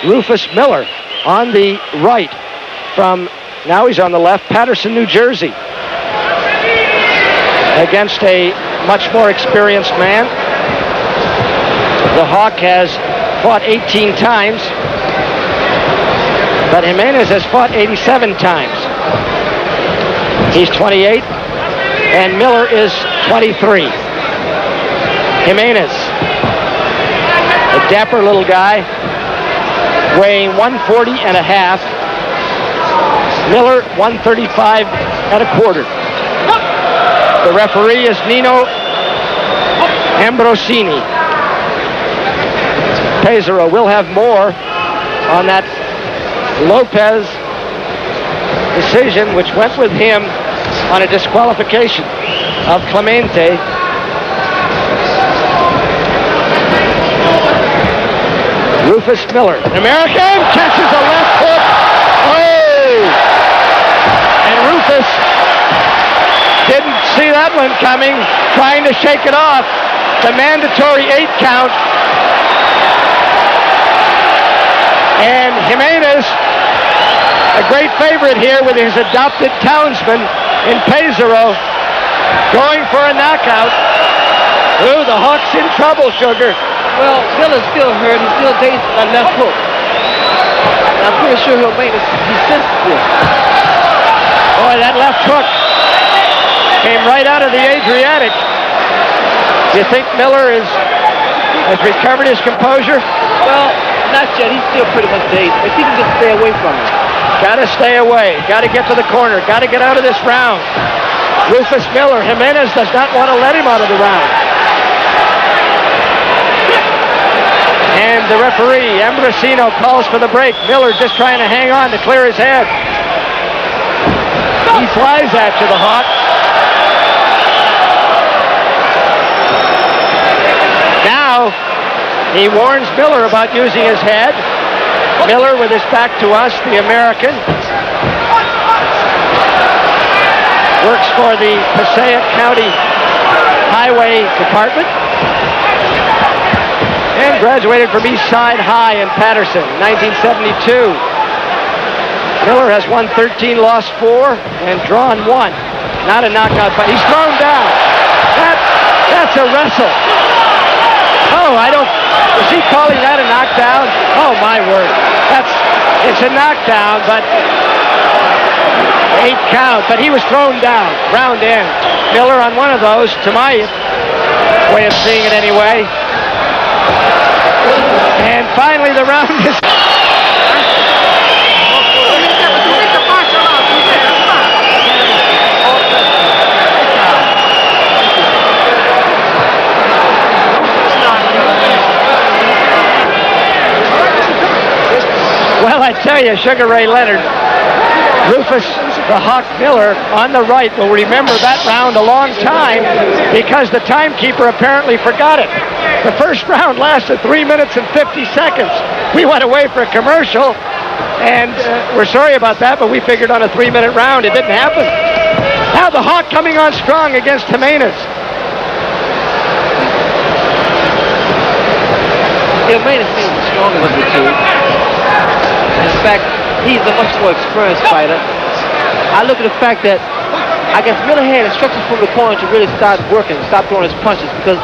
Rufus Miller on the right from, now he's on the left, Paterson, New Jersey, against a much more experienced man. The Hawk has fought 18 times, but Gimenez has fought 87 times. He's 28, and Miller is 23. Gimenez, a dapper little guy, weighing 140 and a half. Miller 135 and a quarter. The referee is Nino Ambrosini. Pesaro will have more on that Lopez decision, which went with him on a disqualification of Clemente. Rufus Miller, an American, catches a left hook. Oh! And Rufus didn't see that one coming, trying to shake it off. The mandatory 8 count. And Gimenez, a great favorite here with his adopted townsman in Pesaro, going for a knockout. Ooh, the Hawk's in trouble, Sugar. Well, Miller's still hurt. He's still dazed by left hook. And I'm pretty sure he'll make it. He's sensitive. Boy, that left hook came right out of the Adriatic. Do you think Miller has recovered his composure? Well, not yet. He's still pretty much dazed. If he can just stay away from him. Got to stay away. Got to get to the corner. Got to get out of this round. Rufus Miller. Gimenez does not want to let him out of the round. And the referee, Ambrosino, calls for the break. Miller just trying to hang on to clear his head. He flies after the Hawk. Now, he warns Miller about using his head. Miller with his back to us, the American. Works for the Passaic County Highway Department. And graduated from East Side High in Paterson, 1972. Miller has won 13, lost 4, and drawn 1. Not a knockout fight. He's thrown down. That's a wrestle. Oh, is he calling that a knockdown? Oh, my word. It's a knockdown, but 8 count. But he was thrown down, round end. Miller on one of those, to my way of seeing it anyway. And finally the round is... Well, I tell you, Sugar Ray Leonard, Rufus the Hawk Miller on the right will remember that round a long time because the timekeeper apparently forgot it. The first round lasted 3 minutes and 50 seconds. We went away for a commercial, and we're sorry about that, but we figured on a 3-minute round. It didn't happen. Now the Hawk coming on strong against Gimenez. Gimenez seems the stronger of the two. In fact, he's a much more experienced fighter. I look at the fact that I guess Miller had instructions from the corner to really start working, stop throwing his punches, because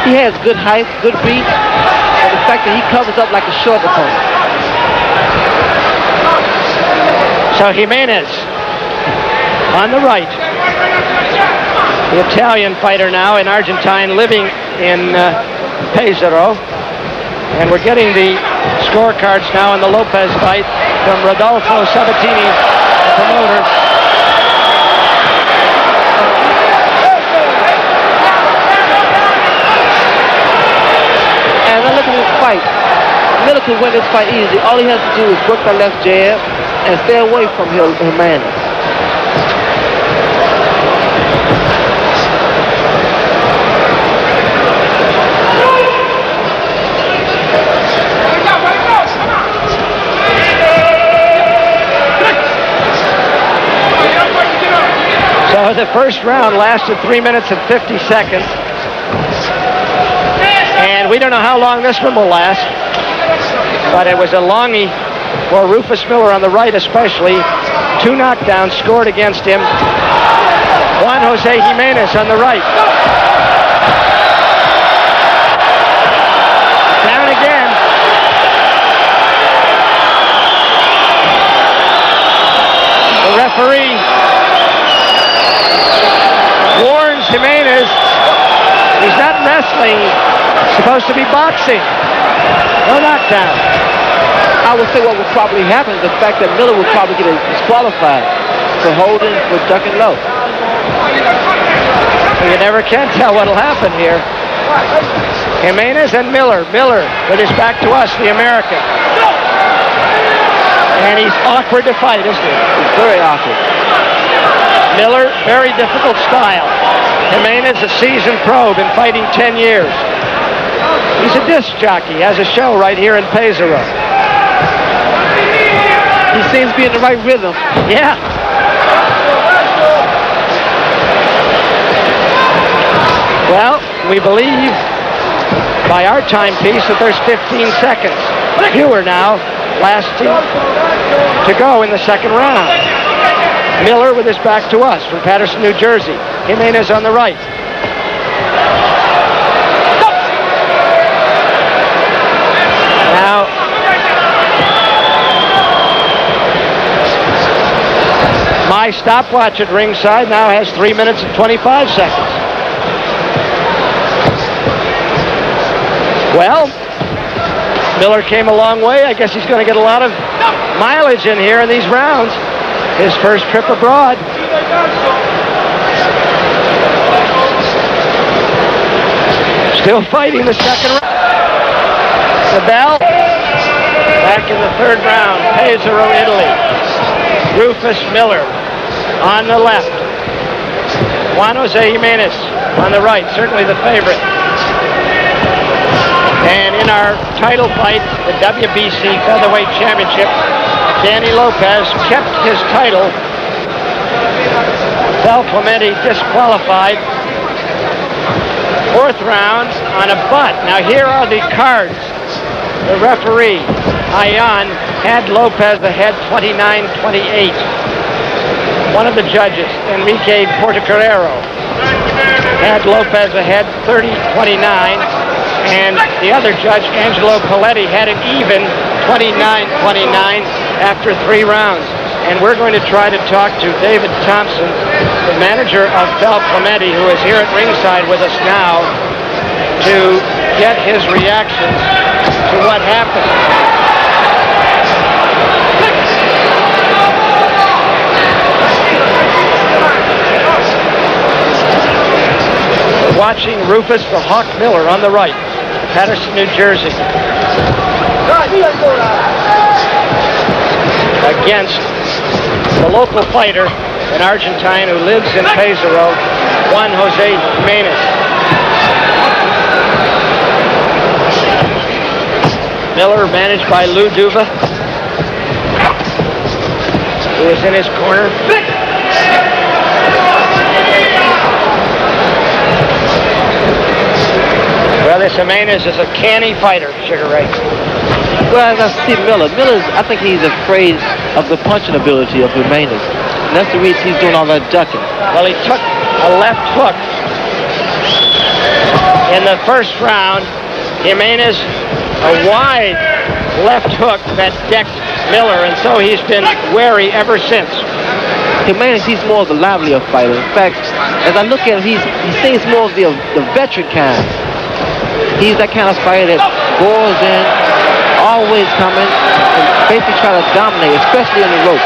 he has good height, good reach, and the fact that he covers up like a short opponent. So Gimenez on the right. The Italian fighter now in Argentine, living in Pesaro. And we're getting the scorecards now in the Lopez fight from Rodolfo Sabatini, the promoter. And I look at this fight. Miller could win this fight easily. All he has to do is work the left jab and stay away from Gimenez. So the first round lasted 3 minutes and 50 seconds. And we don't know how long this one will last. but it was a longie for Rufus Miller on the right especially. 2 knockdowns scored against him. Juan Jose Gimenez on the right. Down again. The referee warns Gimenez. He's not wrestling. It's supposed to be boxing. No knockdown. I would say what would probably happen is the fact that Miller would probably get disqualified for holding, for ducking low. You never can tell what'll happen here. Gimenez and Miller. Miller with his back to us, the American. And he's awkward to fight, isn't he? He's very awkward. Miller, very difficult style. Gimenez, a seasoned pro, been fighting 10 years. He's a disc jockey, has a show right here in Pesaro. He seems to be in the right rhythm. Yeah. Well, we believe by our timepiece that there's 15 seconds. Fewer now, lasting to go in the second round. Miller with his back to us from Patterson, New Jersey. Gimenez on the right. Now, my stopwatch at ringside now has 3 minutes and 25 seconds. Well, Miller came a long way. I guess he's going to get a lot of mileage in here in these rounds. His first trip abroad. Still fighting the second round. The bell. Back in the third round. Pesaro, Italy. Rufus Miller on the left. Juan Jose Gimenez on the right. Certainly the favorite. And in our title fight, the WBC Featherweight Championship, Danny Lopez kept his title. Val Clemente disqualified. Fourth round on a butt. Now here are the cards. The referee, Ayan, had Lopez ahead 29-28. One of the judges, Enrique Portocarrero, had Lopez ahead 30-29. And the other judge, Angelo Paletti, had it even 29-29 after 3 rounds. And we're going to try to talk to David Thompson, the manager of Val Clemente, who is here at ringside with us now, to get his reactions to what happened. We're watching Rufus the Hawk Miller on the right. Patterson, New Jersey. Against the local fighter, an Argentine who lives in Pesaro, Juan Jose Gimenez. Miller managed by Lou Duva, who is in his corner. Well, this Gimenez is a canny fighter, Sugar Ray. Well, as I see Miller, I think he's afraid of the punching ability of Gimenez. And that's the reason he's doing all that ducking. Well, he took a left hook in the first round. Gimenez, a wide left hook that decked Miller, and so he's been wary ever since. Gimenez, he's more of the livelier fighter. In fact, as I look at him, he seems more of the veteran kind. He's that kind of fighter that goes in, always coming, and basically try to dominate, especially in the ropes.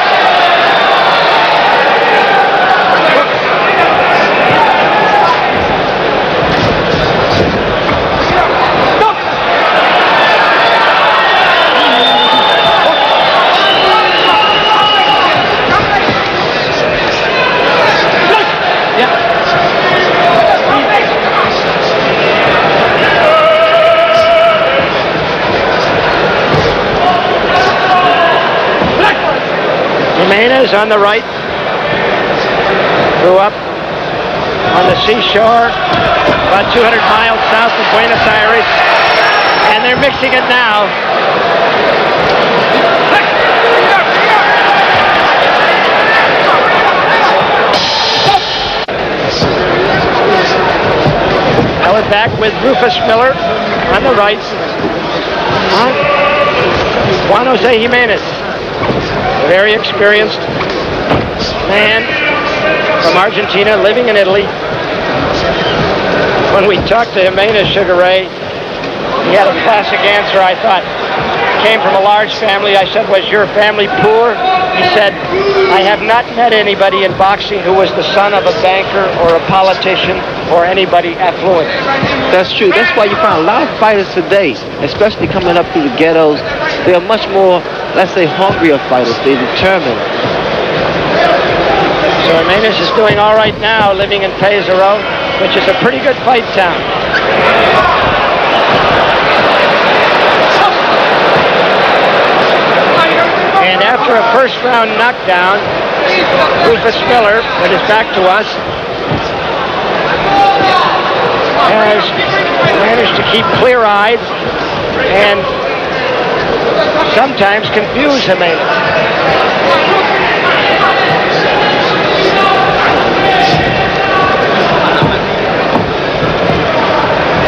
Gimenez on the right, grew up on the seashore about 200 miles south of Buenos Aires, and they're mixing it now. back with Rufus Miller on the right. Juan Jose Gimenez, a very experienced man from Argentina, living in Italy. When we talked to Gimenez, Sugar Ray, he had a classic answer, I thought. Came from a large family. I said, was your family poor? He said, I have not met anybody in boxing who was the son of a banker or a politician or anybody affluent. That's true. That's why you find a lot of fighters today, especially coming up through the ghettos, they are much more, let's say, hungrier fighters. They're determined. So Gimenez is doing all right now, living in Pesaro, which is a pretty good fight town. And after a first-round knockdown, Rufus Miller, with his back to us, has managed to keep clear-eyed and sometimes confuse Gimenez.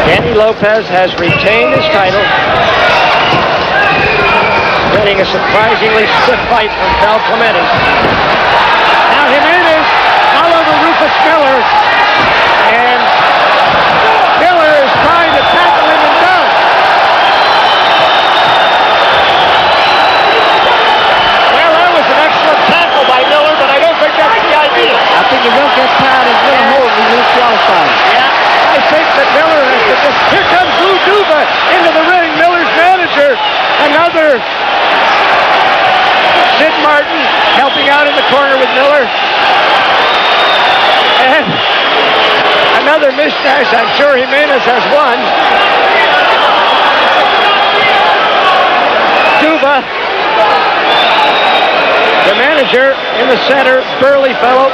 Danny Lopez has retained his title, getting a surprisingly stiff fight from Val Clemente. Now Gimenez all over Rufus Miller, and Miller is trying to tackle him and does. Well, that was an excellent tackle by Miller, but I don't think that's the idea. I think if Miller gets tired and Miller holds, he will qualify. Yeah, I think that Miller has to just... Here comes Lou Duva into the ring, Miller's manager. Another Sid Martin helping out in the corner with Miller. And another mismatch. I'm sure Gimenez has won. Duva, the manager in the center, burly fellow,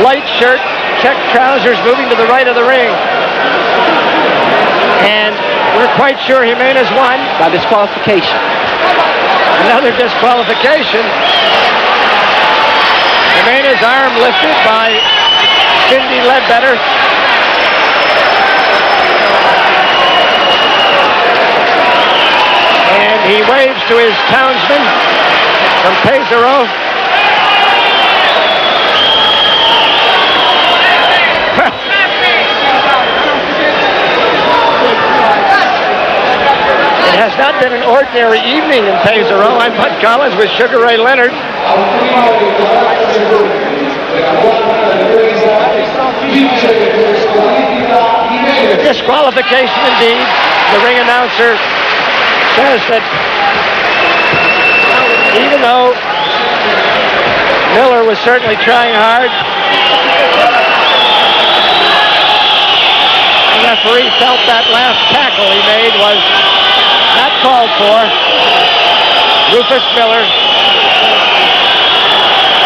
light shirt, check trousers, moving to the right of the ring. And we're quite sure Gimenez won. By disqualification. Another disqualification. Gimenez' arm lifted by Cindy Ledbetter. And he waves to his townsman from Pesaro. It has not been an ordinary evening in Pesaro. I'm Bud Collins with Sugar Ray Leonard. Disqualification indeed. The ring announcer says that even though Miller was certainly trying hard, the referee felt that last tackle he made was not called for. Rufus Miller,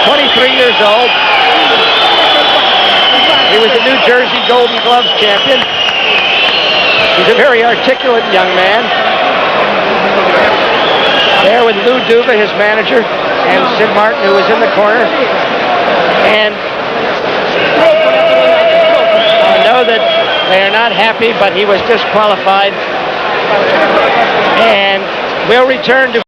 23 years old. He was a New Jersey Golden Gloves champion. He's a very articulate young man. There with Lou Duva, his manager, and Sid Martin, who was in the corner. And I know that they are not happy, but he was disqualified. And we'll return to